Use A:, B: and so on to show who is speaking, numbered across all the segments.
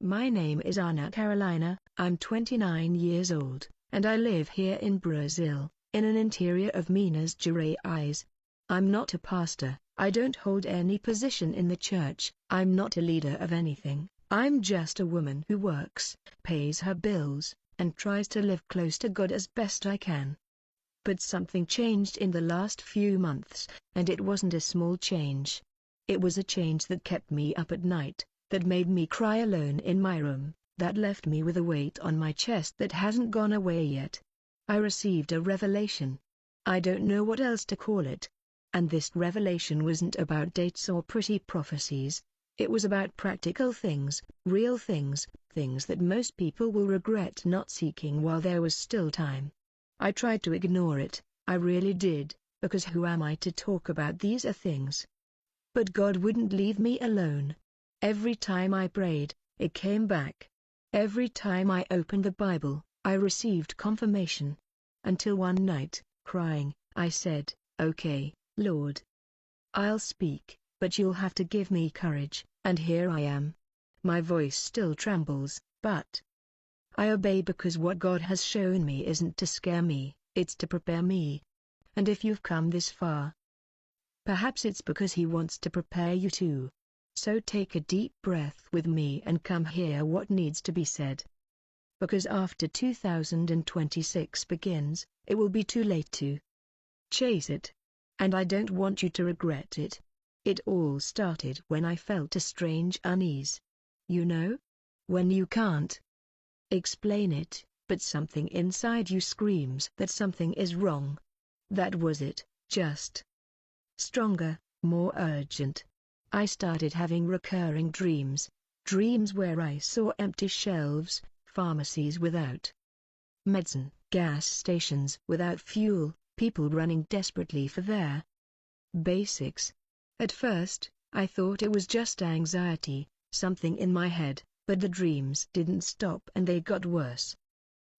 A: My name is Ana Carolina, I'm 29 years old, and I live here in Brazil, in an interior of Minas Gerais. I'm not a pastor, I don't hold any position in the church, I'm not a leader of anything, I'm just a woman who works, pays her bills, and tries to live close to God as best I can. But something changed in the last few months, and it wasn't a small change. It was a change that kept me up at night, that made me cry alone in my room, that left me with a weight on my chest that hasn't gone away yet. I received a revelation. I don't know what else to call it. And this revelation wasn't about dates or pretty prophecies. It was about practical things, real things, things that most people will regret not seeking while there was still time. I tried to ignore it, I really did, because who am I to talk about these things? But God wouldn't leave me alone. Every time I prayed, it came back. Every time I opened the Bible, I received confirmation. Until one night, crying, I said, "Okay, Lord. I'll speak, but you'll have to give me courage," and here I am. My voice still trembles, but I obey because what God has shown me isn't to scare me, it's to prepare me. And if you've come this far, perhaps it's because He wants to prepare you too. So take a deep breath with me and come hear what needs to be said. Because after 2026 begins, it will be too late to chase it. And I don't want you to regret it. It all started when I felt a strange unease. You know? When you can't explain it, but something inside you screams that something is wrong. That was it, just stronger, more urgent. I started having recurring dreams where I saw empty shelves, pharmacies without medicine, gas stations without fuel, people running desperately for their basics. At first, I thought it was just anxiety, something in my head, but the dreams didn't stop and they got worse.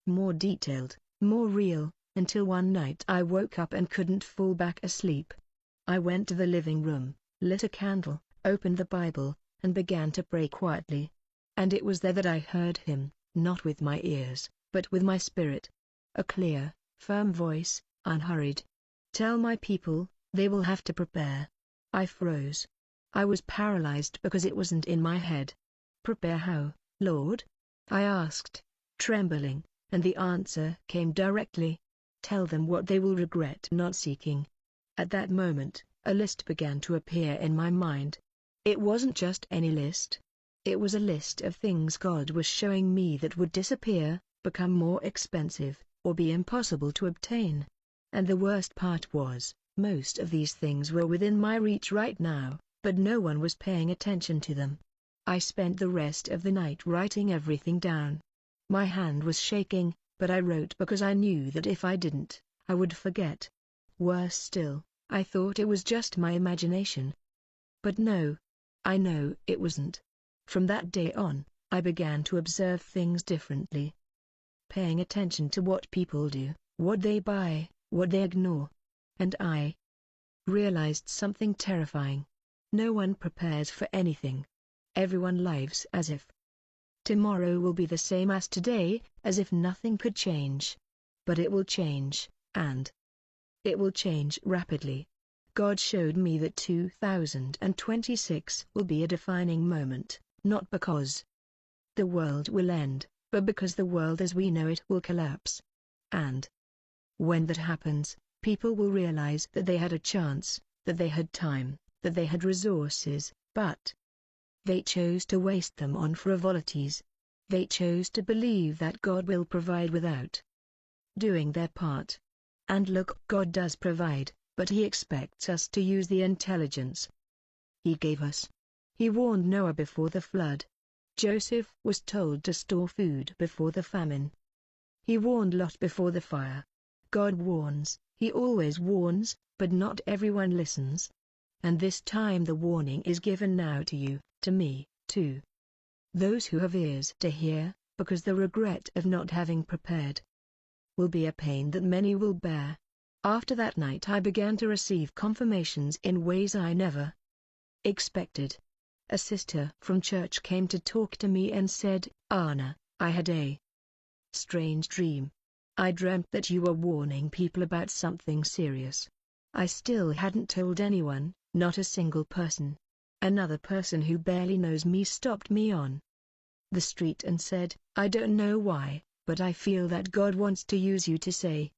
A: More detailed, more real, until one night I woke up and couldn't fall back asleep. I went to the living room, lit a candle, opened the Bible, and began to pray quietly. And it was there that I heard Him, not with my ears, but with my spirit. A clear, firm voice, unhurried. "Tell my people, they will have to prepare." I froze. I was paralyzed because it wasn't in my head. "Prepare how, Lord?" I asked, trembling, and the answer came directly. "Tell them what they will regret not seeking." At that moment, a list began to appear in my mind. It wasn't just any list. It was a list of things God was showing me that would disappear, become more expensive, or be impossible to obtain. And the worst part was, most of these things were within my reach right now, but no one was paying attention to them. I spent the rest of the night writing everything down. My hand was shaking, but I wrote because I knew that if I didn't, I would forget. Worse still, I thought it was just my imagination. But no. I know it wasn't. From that day on, I began to observe things differently. Paying attention to what people do, what they buy, what they ignore. And I realized something terrifying. No one prepares for anything. Everyone lives as if tomorrow will be the same as today, as if nothing could change. But it will change, and it will change rapidly. God showed me that 2026 will be a defining moment, not because the world will end, but because the world as we know it will collapse. And when that happens, people will realize that they had a chance, that they had time, that they had resources, but they chose to waste them on frivolities. They chose to believe that God will provide without doing their part. And look, God does provide, but He expects us to use the intelligence He gave us. He warned Noah before the flood. Joseph was told to store food before the famine. He warned Lot before the fire. God warns, He always warns, but not everyone listens. And this time the warning is given now to you, to me, to those who have ears to hear, because the regret of not having prepared will be a pain that many will bear. After that night I began to receive confirmations in ways I never expected. A sister from church came to talk to me and said, "Anna, I had a strange dream. I dreamt that you were warning people about something serious. I still hadn't told anyone, not a single person. Another person who barely knows me stopped me on the street and said, I don't know why, but I feel that God wants to use you to say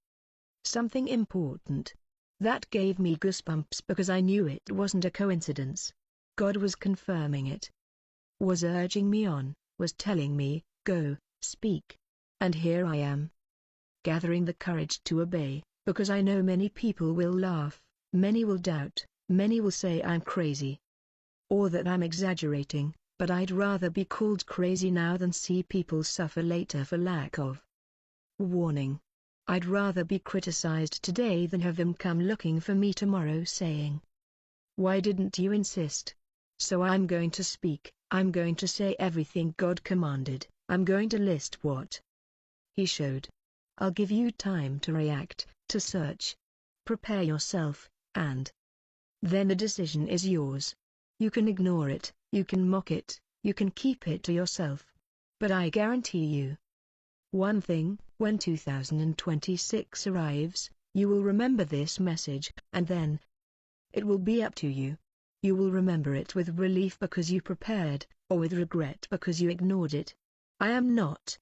A: something important." That gave me goosebumps because I knew it wasn't a coincidence. God was confirming it. Was urging me on, was telling me, go, speak. And here I am. Gathering the courage to obey, because I know many people will laugh, many will doubt, many will say I'm crazy. Or that I'm exaggerating, but I'd rather be called crazy now than see people suffer later for lack of warning. I'd rather be criticized today than have them come looking for me tomorrow saying, "Why didn't you insist?" So I'm going to speak, I'm going to say everything God commanded, I'm going to list what He showed. I'll give you time to react, to search. Prepare yourself, and then the decision is yours. You can ignore it, you can mock it, you can keep it to yourself. But I guarantee you one thing, when 2026 arrives, you will remember this message, and then it will be up to you. You will remember it with relief because you prepared, or with regret because you ignored it. I am not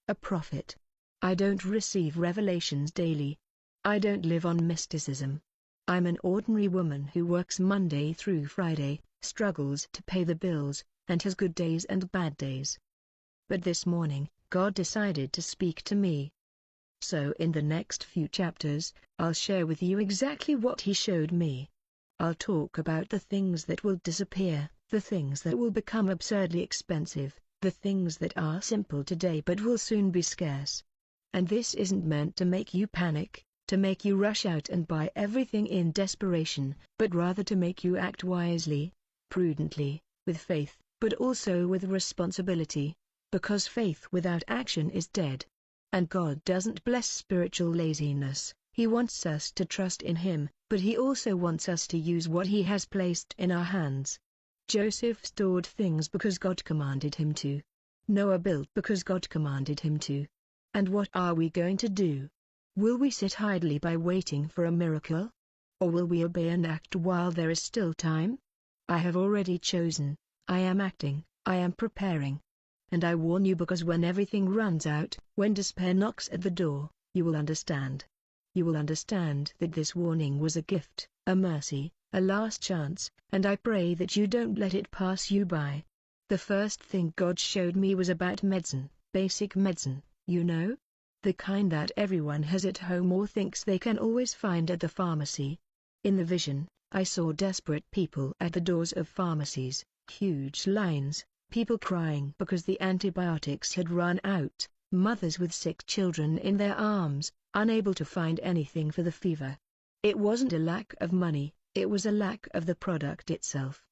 A: a prophet. I don't receive revelations daily. I don't live on mysticism. I'm an ordinary woman who works Monday through Friday, struggles to pay the bills, and has good days and bad days. But this morning, God decided to speak to me. So in the next few chapters, I'll share with you exactly what He showed me. I'll talk about the things that will disappear, the things that will become absurdly expensive, the things that are simple today but will soon be scarce. And this isn't meant to make you panic, to make you rush out and buy everything in desperation, but rather to make you act wisely, prudently, with faith, but also with responsibility. Because faith without action is dead. And God doesn't bless spiritual laziness. He wants us to trust in Him, but He also wants us to use what He has placed in our hands. Joseph stored things because God commanded him to. Noah built because God commanded him to. And what are we going to do? Will we sit idly by waiting for a miracle? Or will we obey and act while there is still time? I have already chosen. I am acting, I am preparing. And I warn you because when everything runs out, when despair knocks at the door, you will understand. You will understand that this warning was a gift, a mercy, a last chance, and I pray that you don't let it pass you by. The first thing God showed me was about medicine, basic medicine, you know? The kind that everyone has at home or thinks they can always find at the pharmacy. In the vision, I saw desperate people at the doors of pharmacies, huge lines, people crying because the antibiotics had run out, mothers with sick children in their arms, unable to find anything for the fever. It wasn't a lack of money, it was a lack of the product itself.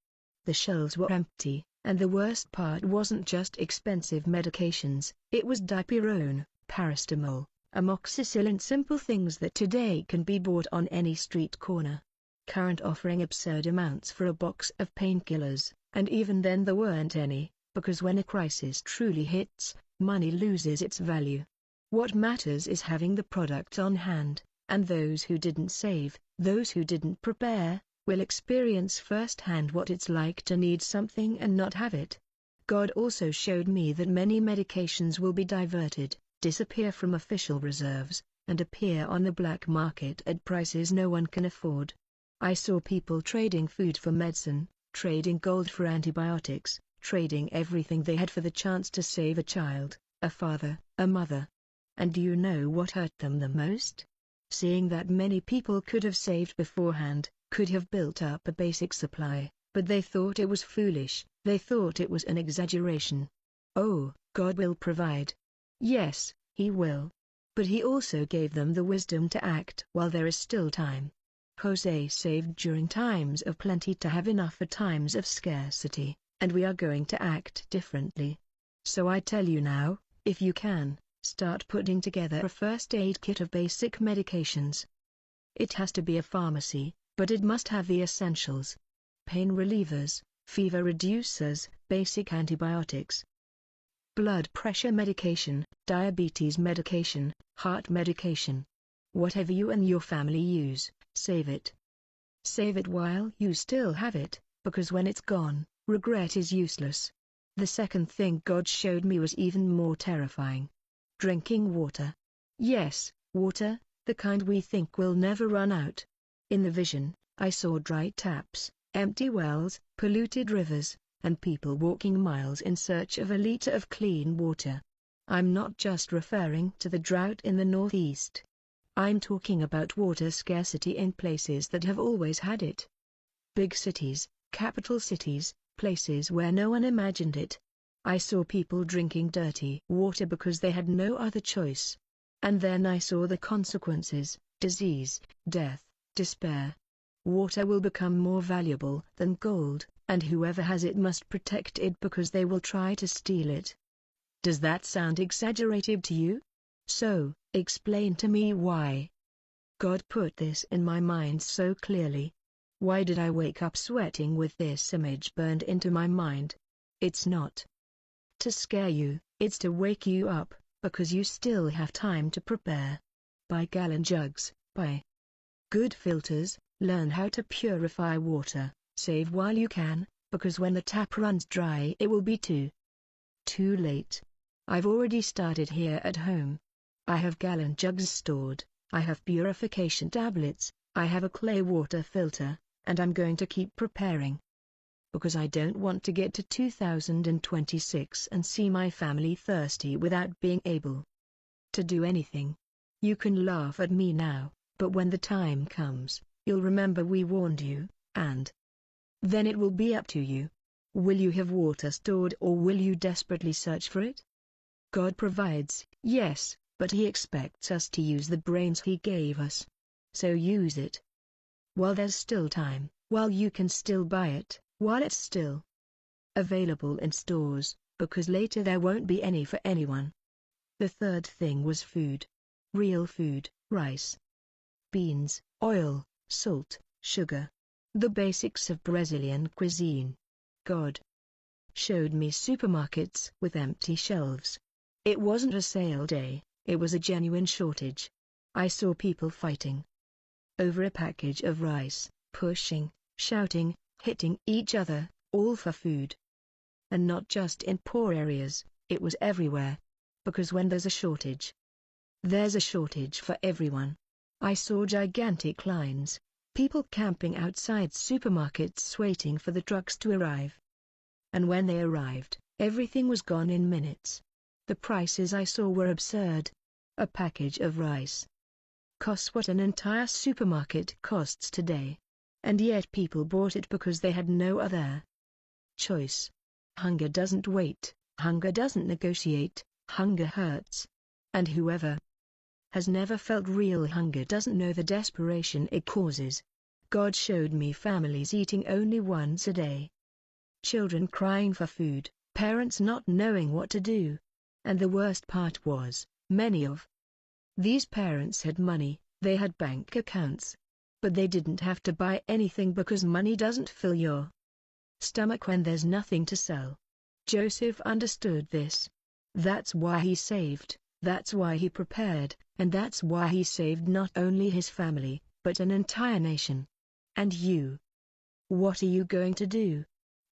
A: The shelves were empty, and the worst part wasn't just expensive medications, it was dipyrone, paracetamol, amoxicillin, simple things that today can be bought on any street corner. Current offering absurd amounts for a box of painkillers. And even then there weren't any, because when a crisis truly hits, money loses its value. What matters is having the product on hand, and those who didn't save, those who didn't prepare, will experience firsthand what it's like to need something and not have it. God also showed me that many medications will be diverted, disappear from official reserves, and appear on the black market at prices no one can afford. I saw people trading food for medicine, trading gold for antibiotics, trading everything they had for the chance to save a child, a father, a mother. And do you know what hurt them the most? Seeing that many people could have saved beforehand, could have built up a basic supply, but they thought it was foolish, they thought it was an exaggeration. Oh, God will provide. Yes, He will. But He also gave them the wisdom to act while there is still time. Jose saved during times of plenty to have enough for times of scarcity, and we are going to act differently. So I tell you now, if you can, start putting together a first aid kit of basic medications. It has to be a pharmacy, but it must have the essentials. Pain relievers, fever reducers, basic antibiotics, blood pressure medication, diabetes medication, heart medication. Whatever you and your family use, save it. Save it while you still have it, because when it's gone, regret is useless. The second thing God showed me was even more terrifying. Drinking water. Yes, water, the kind we think will never run out. In the vision, I saw dry taps, empty wells, polluted rivers, and people walking miles in search of a liter of clean water. I'm not just referring to the drought in the Northeast. I'm talking about water scarcity in places that have always had it. Big cities, capital cities, places where no one imagined it. I saw people drinking dirty water because they had no other choice. And then I saw the consequences: disease, death, despair. Water will become more valuable than gold, and whoever has it must protect it because they will try to steal it. Does that sound exaggerated to you? So, explain to me why. God put this in my mind so clearly. Why did I wake up sweating with this image burned into my mind? It's not to scare you, it's to wake you up, because you still have time to prepare. Buy gallon jugs, buy good filters, learn how to purify water, save while you can, because when the tap runs dry it will be too late. I've already started here at home. I have gallon jugs stored, I have purification tablets, I have a clay water filter, and I'm going to keep preparing. Because I don't want to get to 2026 and see my family thirsty without being able to do anything. You can laugh at me now, but when the time comes, you'll remember we warned you, and then it will be up to you. Will you have water stored or will you desperately search for it? God provides, yes, but He expects us to use the brains He gave us. So use it while there's still time, while you can still buy it, while it's still available in stores, because later there won't be any for anyone. The third thing was food. Real food: rice, beans, oil, salt, sugar. The basics of Brazilian cuisine. God showed me supermarkets with empty shelves. It wasn't a sale day, it was a genuine shortage. I saw people fighting over a package of rice, pushing, shouting, hitting each other, all for food. And not just in poor areas, it was everywhere. Because when there's a shortage, there's a shortage for everyone. I saw gigantic lines, people camping outside supermarkets waiting for the trucks to arrive. And when they arrived, everything was gone in minutes. The prices I saw were absurd. A package of rice costs what an entire supermarket costs today. And yet people bought it because they had no other choice. Hunger doesn't wait, hunger doesn't negotiate, hunger hurts. And whoever has never felt real hunger doesn't know the desperation it causes. God showed me families eating only once a day. Children crying for food, parents not knowing what to do. And the worst part was, many of these parents had money, they had bank accounts. But they didn't have to buy anything because money doesn't fill your stomach when there's nothing to sell. Joseph understood this. That's why he saved, that's why he prepared, and that's why he saved not only his family, but an entire nation. And you? What are you going to do?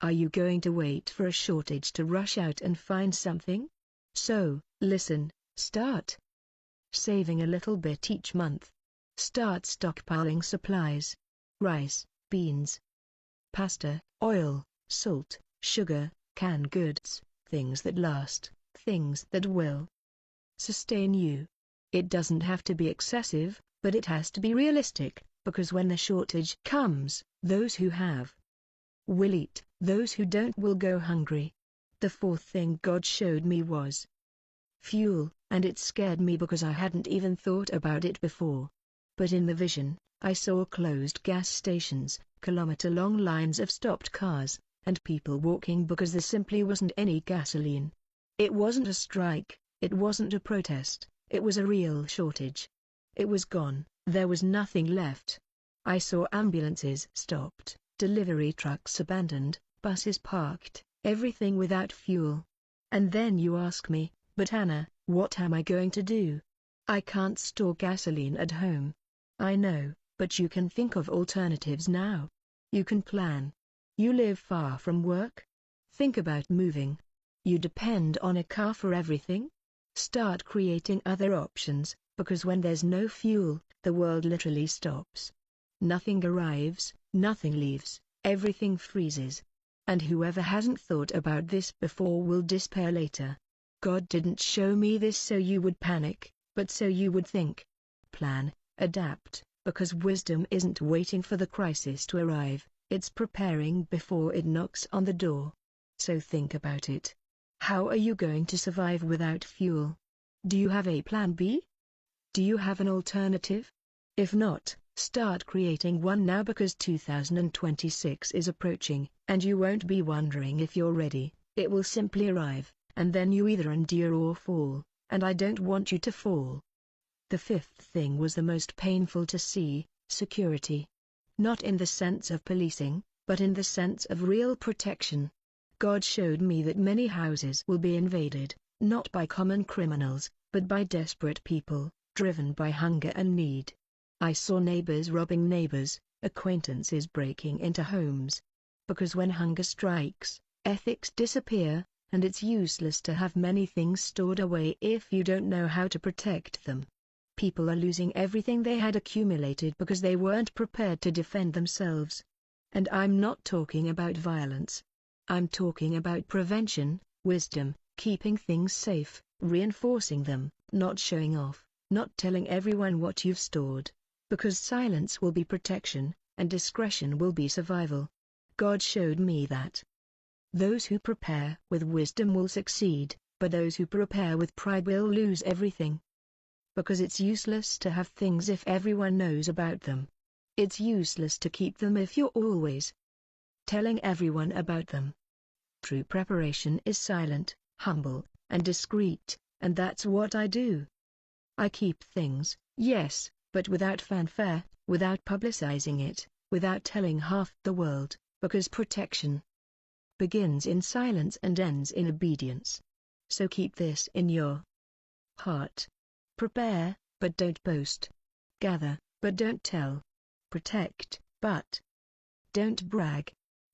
A: Are you going to wait for a shortage to rush out and find something? So, listen, start saving a little bit each month. Start stockpiling supplies. Rice, beans, pasta, oil, salt, sugar, canned goods, things that last, things that will sustain you. It doesn't have to be excessive, but it has to be realistic, because when the shortage comes, those who have will eat, those who don't will go hungry. The fourth thing God showed me was fuel, and it scared me because I hadn't even thought about it before. But in the vision, I saw closed gas stations, kilometer-long lines of stopped cars, and people walking because there simply wasn't any gasoline. It wasn't a strike, it wasn't a protest, it was a real shortage. It was gone, there was nothing left. I saw ambulances stopped, delivery trucks abandoned, buses parked, everything without fuel. And then you ask me, but Anna, what am I going to do? I can't store gasoline at home. I know, but you can think of alternatives now. You can plan. You live far from work? Think about moving. You depend on a car for everything? Start creating other options, because when there's no fuel, the world literally stops. Nothing arrives, nothing leaves, everything freezes. And whoever hasn't thought about this before will despair later. God didn't show me this so you would panic, but so you would think, plan, adapt, because wisdom isn't waiting for the crisis to arrive, it's preparing before it knocks on the door. So think about it. How are you going to survive without fuel? Do you have a plan B? Do you have an alternative? If not, start creating one now, because 2026 is approaching, and you won't be wondering if you're ready. It will simply arrive, and then you either endure or fall, and I don't want you to fall. The fifth thing was the most painful to see: security. Not in the sense of policing, but in the sense of real protection. God showed me that many houses will be invaded, not by common criminals, but by desperate people, driven by hunger and need. I saw neighbors robbing neighbors, acquaintances breaking into homes. Because when hunger strikes, ethics disappear, and it's useless to have many things stored away if you don't know how to protect them. People are losing everything they had accumulated because they weren't prepared to defend themselves. And I'm not talking about violence. I'm talking about prevention, wisdom, keeping things safe, reinforcing them, not showing off, not telling everyone what you've stored. Because silence will be protection, and discretion will be survival. God showed me that those who prepare with wisdom will succeed, but those who prepare with pride will lose everything. Because it's useless to have things if everyone knows about them. It's useless to keep them if you're always telling everyone about them. True preparation is silent, humble, and discreet, and that's what I do. I keep things, yes, but without fanfare, without publicizing it, without telling half the world, because protection begins in silence and ends in obedience. So keep this in your heart. Prepare, but don't boast. Gather, but don't tell. Protect, but don't brag.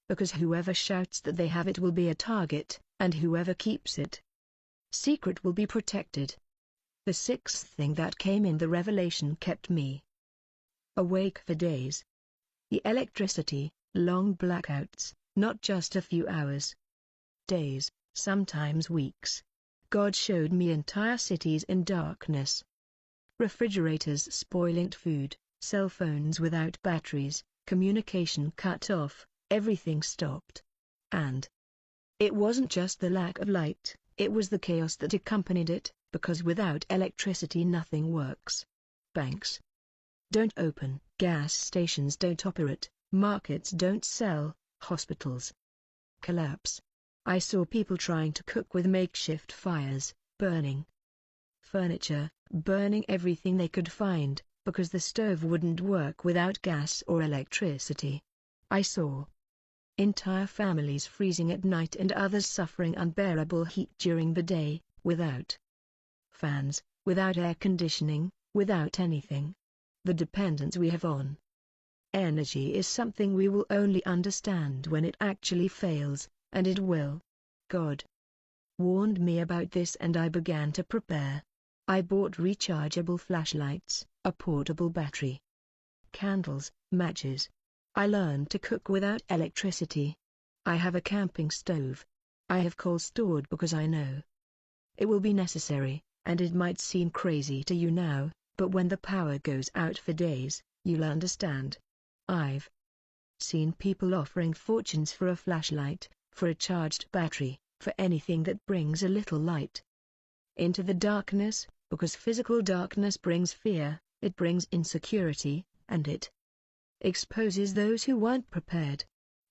A: Because whoever shouts that they have it will be a target, and whoever keeps it secret will be protected. The sixth thing that came in the revelation kept me awake for days. The electricity, long blackouts, not just a few hours. Days, sometimes weeks. God showed me entire cities in darkness. Refrigerators spoiling food, cell phones without batteries, communication cut off, everything stopped. And it wasn't just the lack of light, it was the chaos that accompanied it, because without electricity nothing works. Banks don't open, gas stations don't operate, markets don't sell, hospitals collapse. I saw people trying to cook with makeshift fires, burning furniture, burning everything they could find, because the stove wouldn't work without gas or electricity. I saw entire families freezing at night and others suffering unbearable heat during the day, without fans, without air conditioning, without anything. The dependence we have on energy is something we will only understand when it actually fails, and it will. God warned me about this and I began to prepare. I bought rechargeable flashlights, a portable battery, candles, matches. I learned to cook without electricity. I have a camping stove. I have coal stored because I know it will be necessary, and it might seem crazy to you now, but when the power goes out for days, you'll understand. I've seen people offering fortunes for a flashlight, for a charged battery, for anything that brings a little light into the darkness, because physical darkness brings fear, it brings insecurity, and it exposes those who weren't prepared.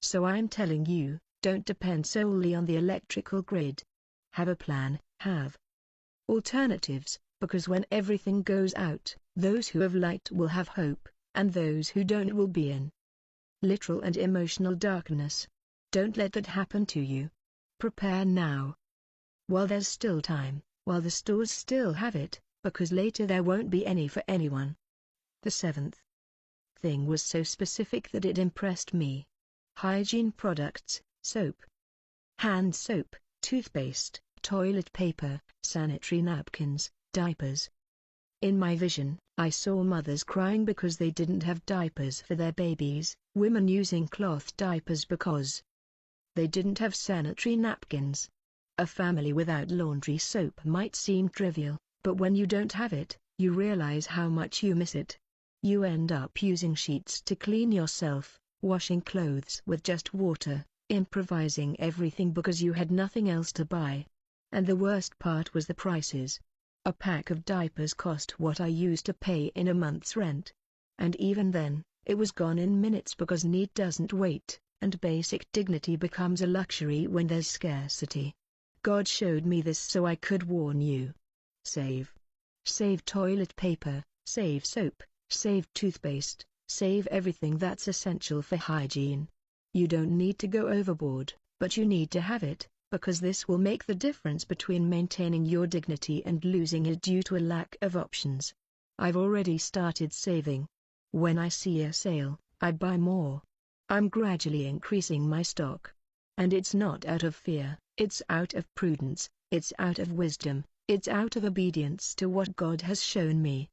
A: So I'm telling you, don't depend solely on the electrical grid. Have a plan, have alternatives, because when everything goes out, those who have light will have hope, and those who don't will be in literal and emotional darkness. Don't let that happen to you. Prepare now. While there's still time, while the stores still have it, because later there won't be any for anyone. The seventh thing was so specific that it impressed me. Hygiene products, soap, hand soap, toothpaste, toilet paper, sanitary napkins, diapers. In my vision, I saw mothers crying because they didn't have diapers for their babies, women using cloth diapers because they didn't have sanitary napkins. A family without laundry soap might seem trivial, but when you don't have it, you realize how much you miss it. You end up using sheets to clean yourself, washing clothes with just water, improvising everything because you had nothing else to buy. And the worst part was the prices. A pack of diapers cost what I used to pay in a month's rent. And even then, it was gone in minutes because need doesn't wait, and basic dignity becomes a luxury when there's scarcity. God showed me this so I could warn you. Save. Save toilet paper, save soap, save toothpaste, save everything that's essential for hygiene. You don't need to go overboard, but you need to have it, because this will make the difference between maintaining your dignity and losing it due to a lack of options. I've already started saving. When I see a sale, I buy more. I'm gradually increasing my stock. And it's not out of fear, it's out of prudence, it's out of wisdom, it's out of obedience to what God has shown me.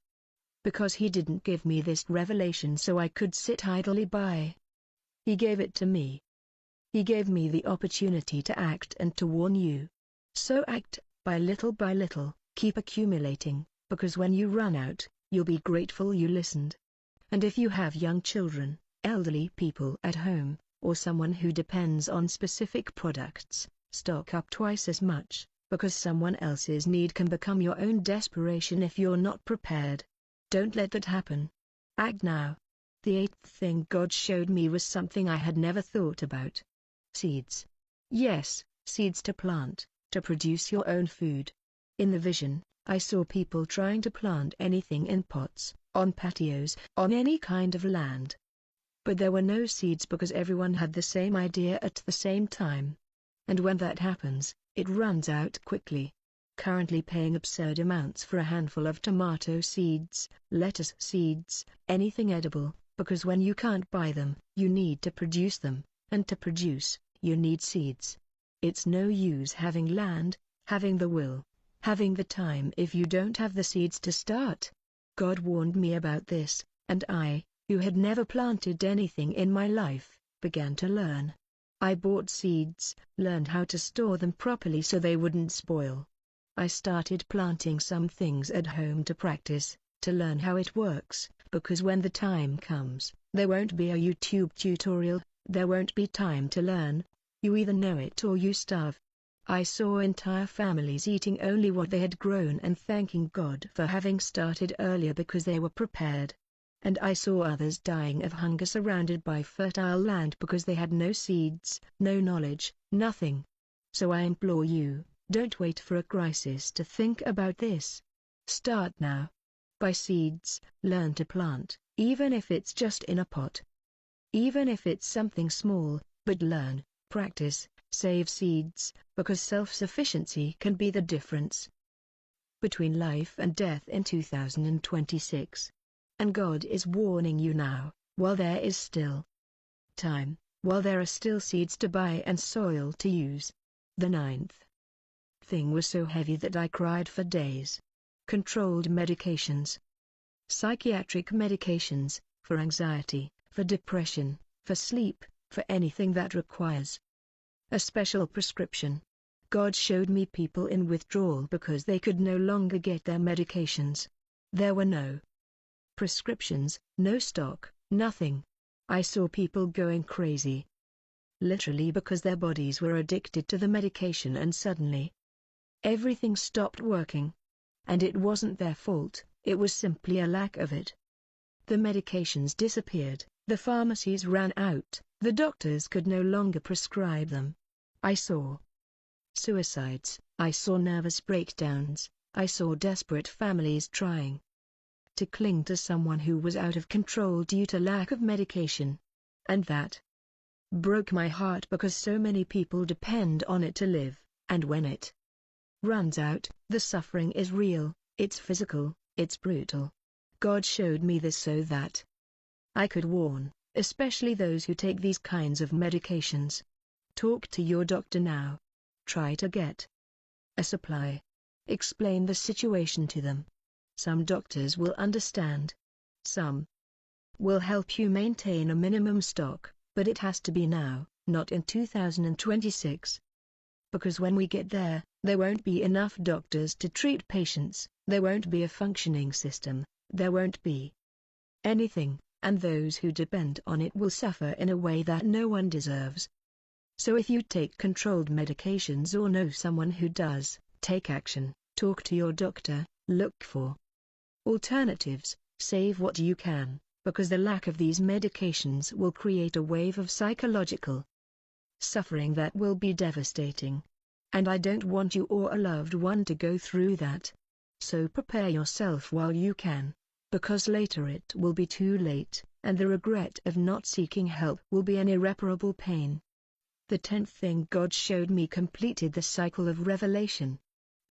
A: Because He didn't give me this revelation so I could sit idly by. He gave it to me. He gave me the opportunity to act and to warn you. So act, by little, keep accumulating, because when you run out, you'll be grateful you listened. And if you have young children, elderly people at home, or someone who depends on specific products, stock up twice as much, because someone else's need can become your own desperation if you're not prepared. Don't let that happen. Act now. The eighth thing God showed me was something I had never thought about. Seeds. Yes, seeds to plant, to produce your own food. In the vision, I saw people trying to plant anything in pots, on patios, on any kind of land. But there were no seeds because everyone had the same idea at the same time. And when that happens, it runs out quickly. Currently paying absurd amounts for a handful of tomato seeds, lettuce seeds, anything edible, because when you can't buy them, you need to produce them, and to produce, you need seeds. It's no use having land, having the will, having the time if you don't have the seeds to start. God warned me about this, and I, who had never planted anything in my life, began to learn. I bought seeds, learned how to store them properly so they wouldn't spoil. I started planting some things at home to practice, to learn how it works, because when the time comes, there won't be a YouTube tutorial, there won't be time to learn. You either know it or you starve. I saw entire families eating only what they had grown and thanking God for having started earlier because they were prepared. And I saw others dying of hunger surrounded by fertile land because they had no seeds, no knowledge, nothing. So I implore you, don't wait for a crisis to think about this. Start now. Buy seeds, learn to plant, even if it's just in a pot. Even if it's something small, but learn, practice, save seeds, because self-sufficiency can be the difference between life and death in 2026. And God is warning you now, while there is still time, while there are still seeds to buy and soil to use. The ninth thing was so heavy that I cried for days. Controlled medications. Psychiatric medications, for anxiety, for depression, for sleep, for anything that requires a special prescription. God showed me people in withdrawal because they could no longer get their medications. There were no prescriptions, no stock, nothing. I saw people going crazy. Literally because their bodies were addicted to the medication and suddenly everything stopped working. And it wasn't their fault, it was simply a lack of it. The medications disappeared, the pharmacies ran out, the doctors could no longer prescribe them. I saw suicides, I saw nervous breakdowns, I saw desperate families trying to cling to someone who was out of control due to lack of medication. And that broke my heart because so many people depend on it to live, and when it runs out, the suffering is real, it's physical, it's brutal. God showed me this so that I could warn, especially those who take these kinds of medications. Talk to your doctor now. Try to get a supply. Explain the situation to them. Some doctors will understand. Some will help you maintain a minimum stock, but it has to be now, not in 2026. Because when we get there, there won't be enough doctors to treat patients, there won't be a functioning system, there won't be anything, and those who depend on it will suffer in a way that no one deserves. So if you take controlled medications or know someone who does, take action, talk to your doctor, look for alternatives, save what you can, because the lack of these medications will create a wave of psychological suffering that will be devastating. And I don't want you or a loved one to go through that. So prepare yourself while you can, because later it will be too late, and the regret of not seeking help will be an irreparable pain. The 10th thing God showed me completed the cycle of revelation.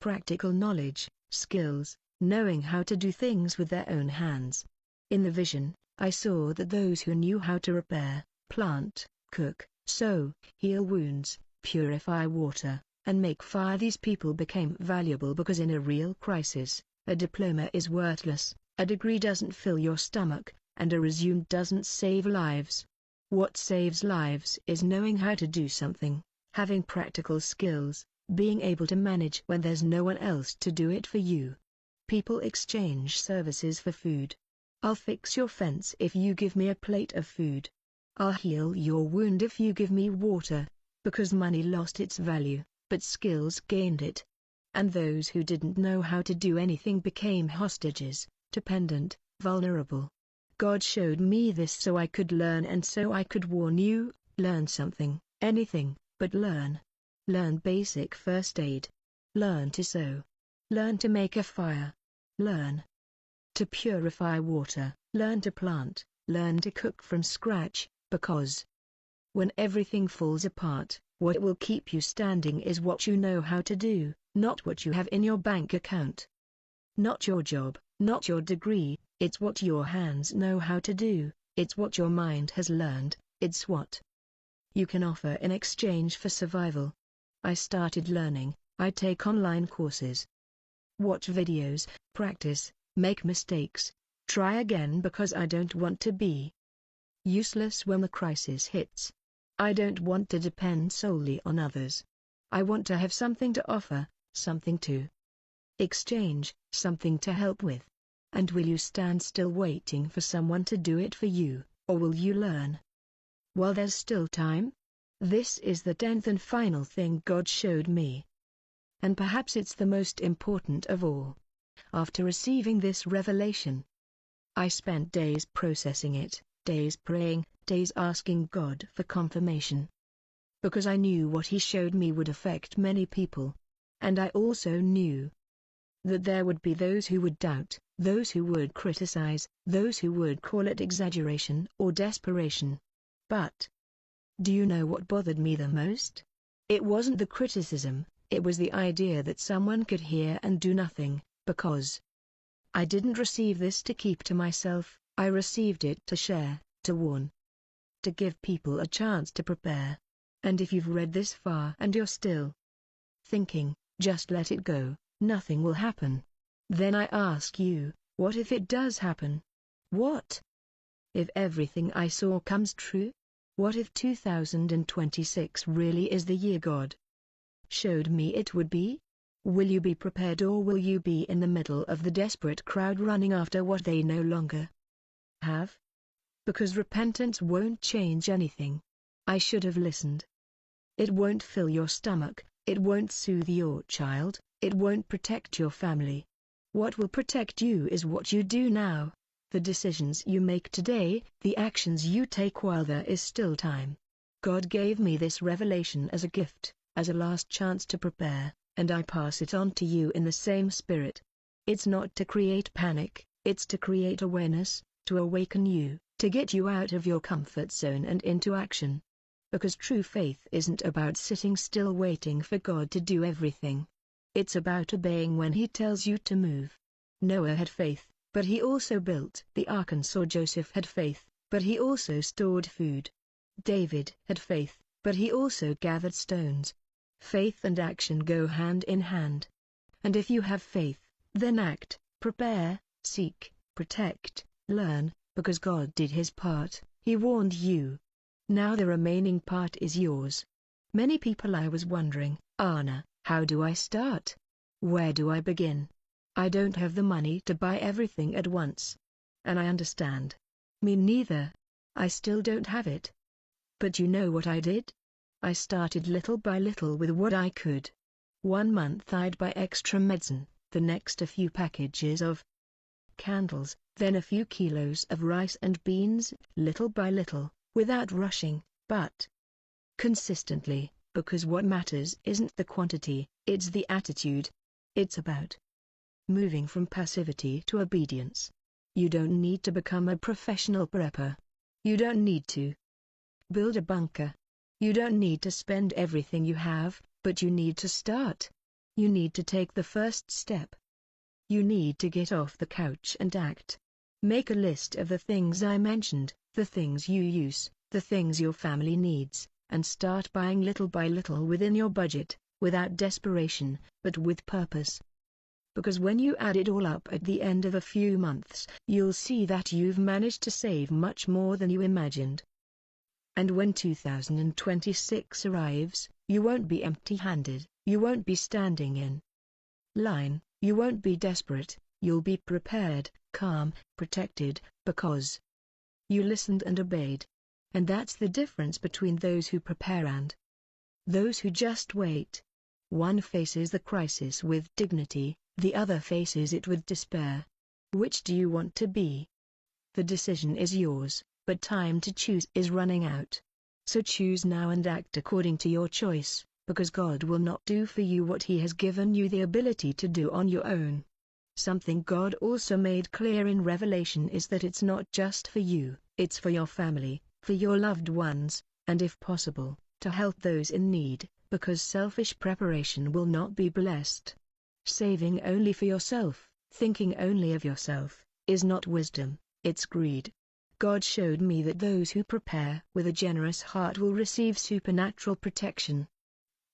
A: Practical knowledge, skills, knowing how to do things with their own hands. In the vision, I saw that those who knew how to repair, plant, cook, sew, heal wounds, purify water, and make fire, these people became valuable because in a real crisis, a diploma is worthless, a degree doesn't fill your stomach, and a resume doesn't save lives. What saves lives is knowing how to do something, having practical skills, being able to manage when there's no one else to do it for you. People exchange services for food. I'll fix your fence if you give me a plate of food. I'll heal your wound if you give me water, because money lost its value, but skills gained it. And those who didn't know how to do anything became hostages, dependent, vulnerable. God showed me this so I could learn and so I could warn you. Learn something, anything, but learn. Learn basic first aid. Learn to sew. Learn to make a fire. Learn to purify water. Learn to plant. Learn to cook from scratch, because when everything falls apart, what will keep you standing is what you know how to do, not what you have in your bank account. Not your job, not your degree, it's what your hands know how to do, it's what your mind has learned, it's what you can offer in exchange for survival. I started learning, I take online courses. Watch videos, practice, make mistakes, try again because I don't want to be useless when the crisis hits. I don't want to depend solely on others. I want to have something to offer, something to exchange, something to help with. And will you stand still waiting for someone to do it for you, or will you learn while there's still time? This is the 10th and final thing God showed me. And perhaps it's the most important of all. After receiving this revelation, I spent days processing it, days praying, days asking God for confirmation. Because I knew what He showed me would affect many people. And I also knew that there would be those who would doubt, those who would criticize, those who would call it exaggeration or desperation. But do you know what bothered me the most? It wasn't the criticism, it was the idea that someone could hear and do nothing, because I didn't receive this to keep to myself, I received it to share, to warn, to give people a chance to prepare. And if you've read this far and you're still thinking, just let it go, nothing will happen, then I ask you, what if it does happen? What if everything I saw comes true? What if 2026 really is the year God showed me it would be? Will you be prepared, or will you be in the middle of the desperate crowd running after what they no longer have? Because repentance won't change anything. I should have listened. It won't fill your stomach, it won't soothe your child, it won't protect your family. What will protect you is what you do now. The decisions you make today, the actions you take while there is still time. God gave me this revelation as a gift, as a last chance to prepare, and I pass it on to you in the same spirit. It's not to create panic, it's to create awareness, to awaken you, to get you out of your comfort zone and into action. because true faith isn't about sitting still waiting for God to do everything. It's about obeying when He tells you to move. Noah had faith, but he also built the ark, and Joseph had faith, but he also stored food. David had faith, but he also gathered stones. Faith and action go hand in hand. And if you have faith, then act, prepare, seek, protect, learn, because God did His part. He warned you. Now the remaining part is yours. Many people I was wondering, Anna, how do I start? Where do I begin? I don't have the money to buy everything at once. And I understand. Me neither. I still don't have it. But you know what I did? I started little by little with what I could. 1 month I'd buy extra medicine, the next a few packages of candles, then a few kilos of rice and beans, little by little, without rushing, but consistently, because what matters isn't the quantity, it's the attitude. It's about moving from passivity to obedience. You don't need to become a professional prepper. You don't need to build a bunker. You don't need to spend everything you have, but you need to start. You need to take the first step. You need to get off the couch and act. Make a list of the things I mentioned, the things you use, the things your family needs, and start buying little by little within your budget, without desperation, but with purpose. Because when you add it all up at the end of a few months, you'll see that you've managed to save much more than you imagined. And when 2026 arrives, you won't be empty-handed, you won't be standing in line, you won't be desperate, you'll be prepared, calm, protected, because you listened and obeyed. And that's the difference between those who prepare and those who just wait. One faces the crisis with dignity, the other faces it with despair. Which do you want to be? The decision is yours, but time to choose is running out. So choose now and act according to your choice, because God will not do for you what He has given you the ability to do on your own. Something God also made clear in Revelation is that it's not just for you, it's for your family, for your loved ones, and if possible, to help those in need, because selfish preparation will not be blessed. Saving only for yourself, thinking only of yourself, is not wisdom, it's greed. God showed me that those who prepare with a generous heart will receive supernatural protection.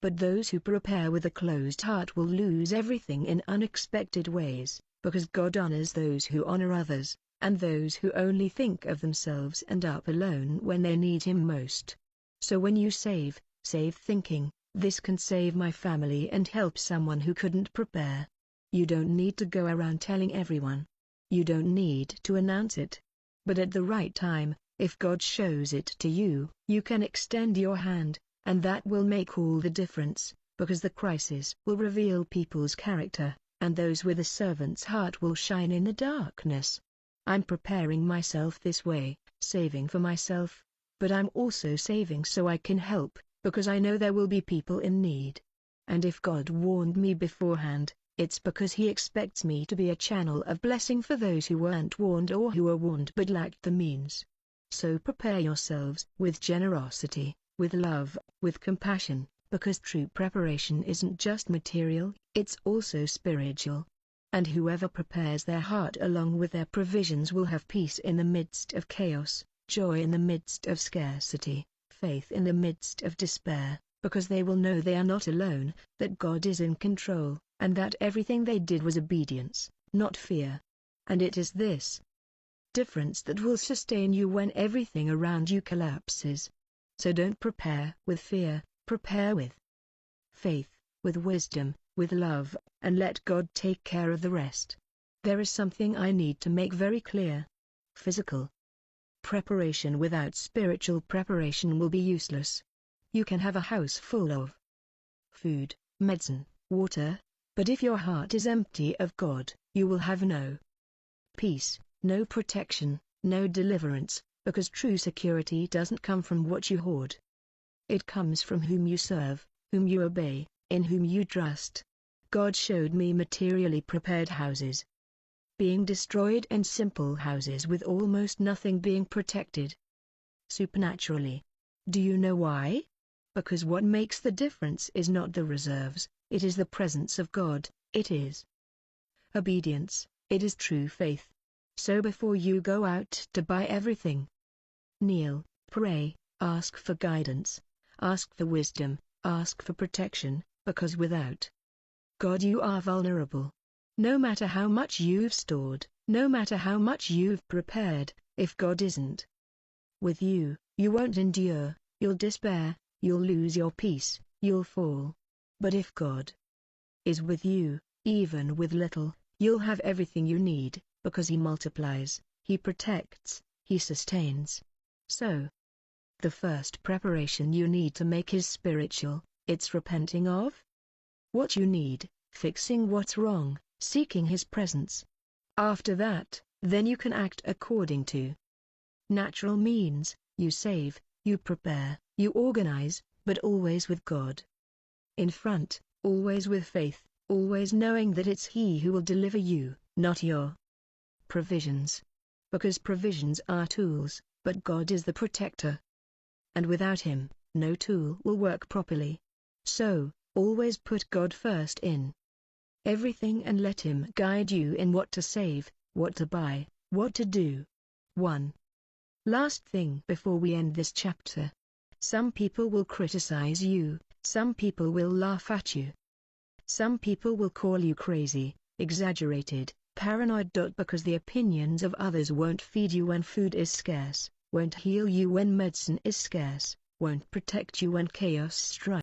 A: But those who prepare with a closed heart will lose everything in unexpected ways, because God honors those who honor others, and those who only think of themselves end up alone when they need Him most. So when you save thinking, this can save my family and help someone who couldn't prepare. You don't need to go around telling everyone. You don't need to announce it. But at the right time, if God shows it to you, you can extend your hand, and that will make all the difference, because the crisis will reveal people's character, and those with a servant's heart will shine in the darkness. I'm preparing myself this way, saving for myself, but I'm also saving so I can help, because I know there will be people in need. And if God warned me beforehand, it's because He expects me to be a channel of blessing for those who weren't warned or who were warned but lacked the means. So prepare yourselves with generosity, with love, with compassion, because true preparation isn't just material, it's also spiritual. And whoever prepares their heart along with their provisions will have peace in the midst of chaos, joy in the midst of scarcity, faith in the midst of despair, because they will know they are not alone, that God is in control, and that everything they did was obedience, not fear. And it is this difference that will sustain you when everything around you collapses. So don't prepare with fear, prepare with faith, with wisdom, with love, and let God take care of the rest. There is something I need to make very clear. Physical preparation without spiritual preparation will be useless. You can have a house full of food, medicine, water, but if your heart is empty of God, you will have no peace, no protection, no deliverance, because true security doesn't come from what you hoard. It comes from whom you serve, whom you obey, in whom you trust. God showed me materially prepared houses being destroyed and simple houses with almost nothing being protected supernaturally. Do you know why? Because what makes the difference is not the reserves, it is the presence of God, it is obedience, it is true faith. So before you go out to buy everything, kneel, pray, ask for guidance, ask for wisdom, ask for protection, because without God you are vulnerable. No matter how much you've stored, no matter how much you've prepared, if God isn't with you, you won't endure, you'll despair, you'll lose your peace, you'll fall. But if God is with you, even with little, you'll have everything you need, because He multiplies, He protects, He sustains. So, the first preparation you need to make is spiritual, it's repenting of what you need, fixing what's wrong, seeking His presence. After that, then you can act according to natural means, you save, you prepare, you organize, but always with God in front, always with faith, always knowing that it's He who will deliver you, not your provisions. Because provisions are tools, but God is the protector. And without Him, no tool will work properly. So, always put God first in everything and let Him guide you in what to save, what to buy, what to do. 1. Last thing before we end this chapter. Some people will criticize you, some people will laugh at you. Some people will call you crazy, exaggerated, paranoid. Because the opinions of others won't feed you when food is scarce, won't heal you when medicine is scarce, won't protect you when chaos strikes.